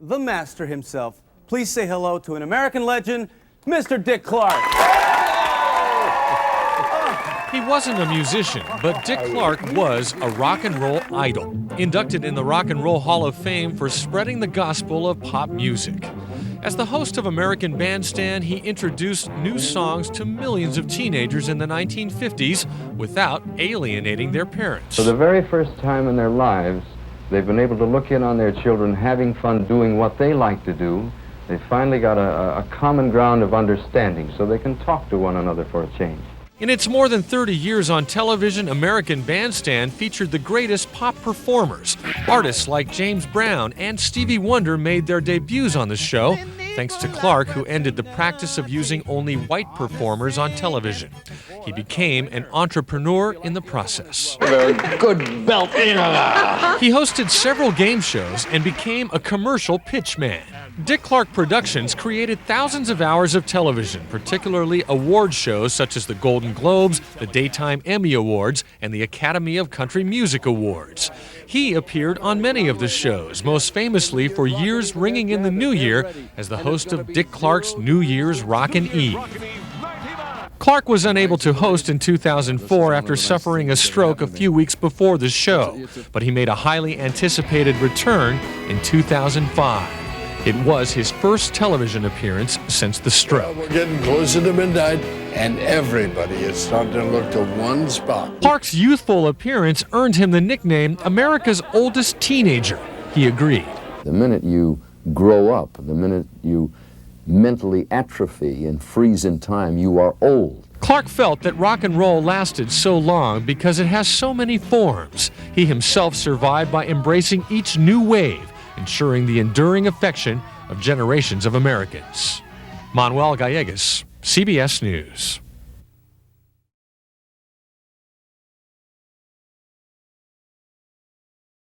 the master himself. Please say hello to an American legend, Mr. Dick Clark. He wasn't a musician, but Dick Clark was a rock and roll idol, inducted in the Rock and Roll Hall of Fame for spreading the gospel of pop music. As the host of American Bandstand, he introduced new songs to millions of teenagers in the 1950s without alienating their parents. For the very first time in their lives, they've been able to look in on their children having fun doing what they like to do. They finally got a common ground of understanding so they can talk to one another for a change. In its more than 30 years on television, American Bandstand featured the greatest pop performers. Artists like James Brown and Stevie Wonder made their debuts on the show, thanks to Clark, who ended the practice of using only white performers on television. He became an entrepreneur in the process. Good belt in. He hosted several game shows and became a commercial pitchman. Dick Clark Productions created thousands of hours of television, particularly award shows such as the Golden Globes, the Daytime Emmy Awards, and the Academy of Country Music Awards. He appeared on many of the shows, most famously for years ringing in the new year as the host of Dick Clark's New Year's Rockin' Eve. Clark was unable to host in 2004 after suffering a stroke a few weeks before the show, but he made a highly anticipated return in 2005. It was his first television appearance since the stroke. We're getting closer to midnight, and everybody is starting to look to one spot. Clark's youthful appearance earned him the nickname America's oldest teenager. He agreed. The minute you grow up, the minute you mentally atrophy and freeze in time, you are old. Clark felt that rock and roll lasted so long because it has so many forms. He himself survived by embracing each new wave, ensuring the enduring affection of generations of Americans. Manuel Gallegus, CBS News.